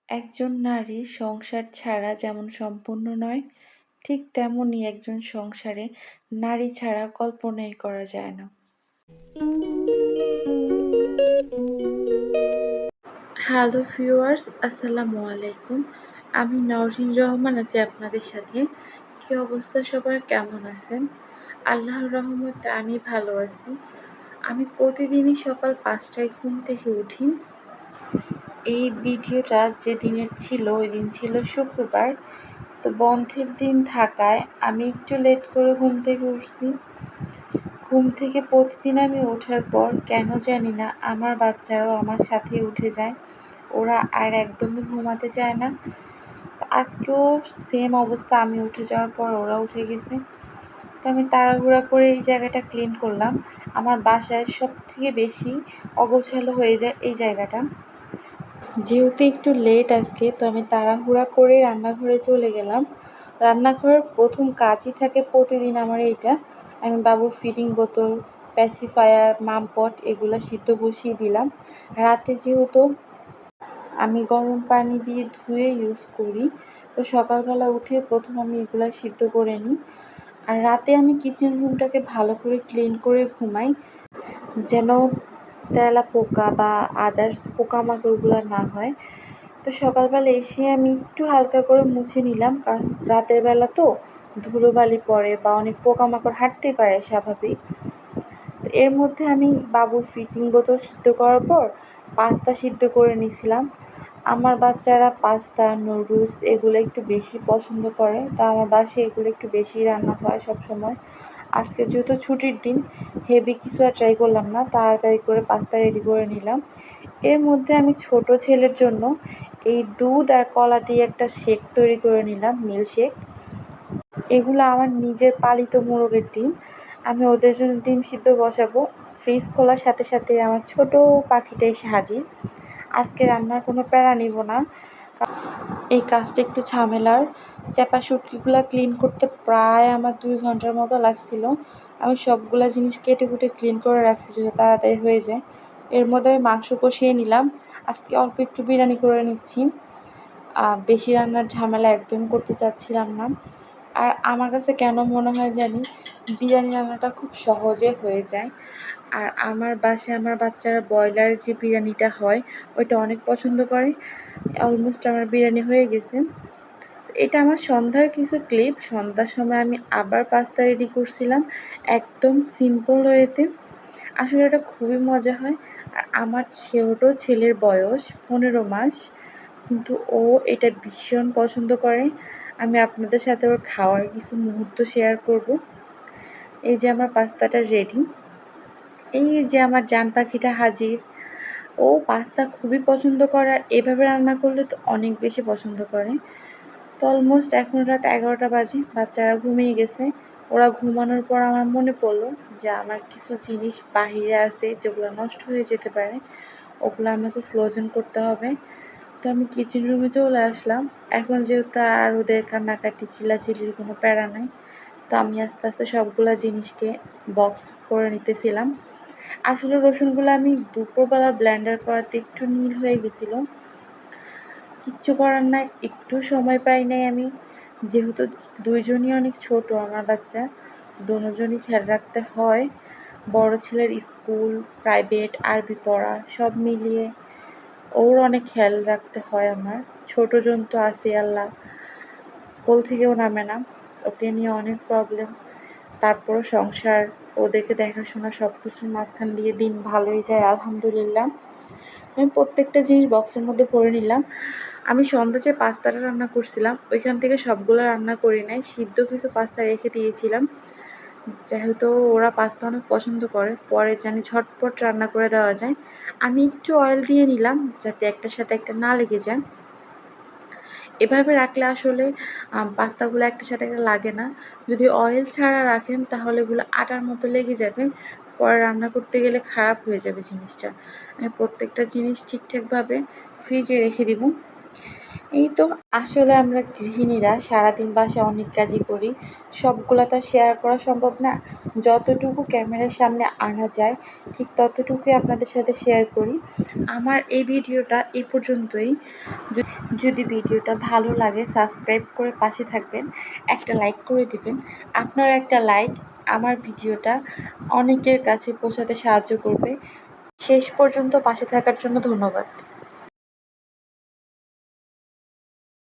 একজন নারী সংসার ছাড়া যেমন সম্পূর্ণ নয়, ঠিক তেমনই একজন সংসারে নারী ছাড়া কল্পনাই করা যায় না। হ্যালো ভিউয়ার্স, আসসালামু আলাইকুম। আমি নওশিন রহমান আছি আপনাদের সাথে। কী অবস্থা সবার, কেমন আছেন? আল্লাহর রহমতে আমি ভালো আছি। আমি প্রতিদিনই সকাল 5টায় ঘুম থেকে উঠি। এই ভিডিওটা যেদিনের ছিল ওই দিন ছিল শুক্রবার, তো বন্ধের দিন থাকায় আমি একটু লেট করে ঘুম থেকে উঠছি। ঘুম থেকে প্রতিদিন আমি ওঠার পর কেন জানি না আমার বাচ্চারাও আমার সাথে উঠে যায়, ওরা আর একদমই ঘুমাতে চায় না। আজকেও সেম অবস্থা, আমি উঠে যাওয়ার পর ওরা উঠে গেছে। তো আমি তাড়াহুড়া করে এই জায়গাটা ক্লিন করলাম। আমার বাসায় সব থেকে বেশি অগোছালো হয়ে যায় এই জায়গাটা। যেহেতু একটু লেট আজকে, তো আমি তাড়াহুড়া করে রান্নাঘরে চলে গেলাম। রান্নাঘরের প্রথম কাজই থাকে প্রতিদিন আমার এইটা। আমি বাবুর ফিডিং বোতল, প্যাসিফায়ার, মামপট এগুলো সিদ্ধ বসিয়ে দিলাম। রাতে যেহেতু আমি গরম পানি দিয়ে ধুয়ে ইউজ করি, তো সকালবেলা উঠে প্রথম আমি এগুলো সিদ্ধ করে নিই। আর রাতে আমি কিচেন রুমটাকে ভালো করে ক্লিন করে ঘুমাই, যেন তেলা পোকা বা আদার্স পোকামাকড়গুলো না হয়। তো সকালবেলা এসে আমি একটু হালকা করে মুছে নিলাম, কারণ রাতের বেলা তো ধুলোবালি পড়ে বা অনেক পোকামাকড় হাঁটতেই পারে স্বাভাবিক। তো এর মধ্যে আমি বাবুর ফিডিং বোতল সিদ্ধ করার পর পাস্তা সিদ্ধ করে নিয়েছিলাম। আমার বাচ্চারা পাস্তা, নুডলস এগুলো একটু বেশি পছন্দ করে, তা আমার বাসায় এগুলো একটু বেশি রান্না হয় সবসময়। আজকে যেহেতু ছুটির দিন, হেভি কিছু আর ট্রাই করলাম না, তাড়াতাড়ি করে পাস্তা রেডি করে নিলাম। এর মধ্যে আমি ছোট ছেলের জন্য এই দুধ আর কলা দিয়ে একটা শেক তৈরি করে নিলাম, মিল্ক শেক। এগুলো আমার নিজের পালিত মোরগের ডিম। আমি ওদের জন্য ডিম সিদ্ধ বসাবো। ফ্রিজ খোলার সাথে সাথে আমার ছোট পাখিটা এসে হাজির। আজকে রান্নার কোনো প্যারা নিব না, এই কাজটা একটু ঝামেলার। চ্যাপা শুটকিগুলো ক্লিন করতে প্রায় আমার 2 ঘন্টার মতো লাগছিল। আমি সবগুলা জিনিস কেটে কুটে ক্লিন করে রাখছি যাতে তাড়াতাড়ি হয়ে যায়। এর মধ্যে আমি মাংস কষিয়ে নিলাম। আজকে অল্প একটু বিরিয়ানি করে নিচ্ছি, বেশি রান্নার ঝামেলা একদম করতে চাচ্ছিলাম না। আর আমার কাছে কেন মনে হয় জানি বিরিয়ানি রান্নাটা খুব সহজে হয়ে যায়। আর আমার বাসায় আমার বাচ্চারা ব্রয়লারের যে বিরিয়ানিটা হয় ওইটা অনেক পছন্দ করে। অলমোস্ট আমার বিরিয়ানি হয়ে গেছে। এটা আমার সন্ধ্যার কিছু ক্লিপ। সন্ধ্যার সময় আমি আবার পাস্তা রেডি করছিলাম, একদম সিম্পল ওয়েতে। আসলে এটা খুবই মজা হয়। আর আমার ছোট ছেলের বয়স 15 মাস, কিন্তু ও এটা ভীষণ পছন্দ করে। আমি আপনাদের সাথে ওর খাওয়ার কিছু মুহূর্ত শেয়ার করব। এই যে আমার পাস্তাটা রেডি, এই যে আমার জান পাখিটা হাজির। ও পাস্তা খুবই পছন্দ করে, আর এভাবে রান্না করলে তো অনেক বেশি পছন্দ করে। তো অলমোস্ট এখন রাত 11টা বাজে, বাচ্চারা ঘুমিয়ে গেছে। ওরা ঘুমানোর পর আমার মনে পড়লো যে আমার কিছু জিনিস বাহিরে আছে যেগুলো নষ্ট হয়ে যেতে পারে, ওগুলো আমাকে ফ্রোজেন করতে হবে। তো আমি কিচেন রুমে চলে আসলাম। এখন যেহেতু আর ওদের কান্নাকাটি চিল্লাচিল্লির কোনো প্যারা নাই, তো আমি আস্তে আস্তে সবগুলো জিনিসকে বক্স করে নিতেছিলাম। আসলে রসুনগুলো আমি দুপুরবেলা ব্লেন্ডার করাতে একটু নীল হয়ে গেছিলো, কিচ্ছু করার নাই, একটু সময় পাই নাই আমি। যেহেতু দুইজনই অনেক ছোট আমার বাচ্চা, দুজনই খেয়াল রাখতে হয়। বড় ছেলের স্কুল, প্রাইভেট, আরবি পড়া সব মিলিয়ে ওর অনেক খেয়াল রাখতে হয় আমার। ছোট জন তো আছে, আল্লাহ, কোল থেকেও নামে না, ওকে নিয়ে অনেক প্রবলেম। তারপরও সংসার, ওদেরকে দেখাশোনা সব কিছুর মাঝখান দিয়ে দিন ভালোই যায় আলহামদুলিল্লাহ। আমি প্রত্যেকটা জিনিস বক্সের মধ্যে ভরে নিলাম। আমি সন্ধ্যা যে পাস্তাটা রান্না করছিলাম ওইখান থেকে সবগুলো রান্না করি নাই, সিদ্ধ কিছু পাস্তা রেখে দিয়েছিলাম, যেহেতু ওরা পাস্তা অনেক পছন্দ করে, পরে জানি ঝটপট রান্না করে দেওয়া যায়। আমি একটু অয়েল দিয়ে নিলাম যাতে একটার সাথে একটা না লেগে যায়। এভাবে রাখলে আসলে পাস্তাগুলো একটার সাথে একটা লাগে না। যদি অয়েল ছাড়া রাখেন তাহলে এগুলো আটার মতো লেগে যাবে, পরে রান্না করতে গেলে খারাপ হয়ে যাবে জিনিসটা। আমি প্রত্যেকটা জিনিস ঠিকঠাকভাবে ফ্রিজে রেখে দিব। এই তো আসলে আমরা গৃহিণীরা সারাদিন বাসায় অনেক কাজই করি, সবগুলা তো শেয়ার করা সম্ভব না। যতটুকু ক্যামেরার সামনে আনা যায় ঠিক ততটুকুই আপনাদের সাথে শেয়ার করি। আমার এই ভিডিওটা এই পর্যন্তই। যদি ভিডিওটা ভালো লাগে সাবস্ক্রাইব করে পাশে থাকবেন, একটা লাইক করে দিবেন। আপনার একটা লাইক আমার ভিডিওটা অনেকের কাছে পৌঁছাতে সাহায্য করবে। শেষ পর্যন্ত পাশে থাকার জন্য ধন্যবাদ।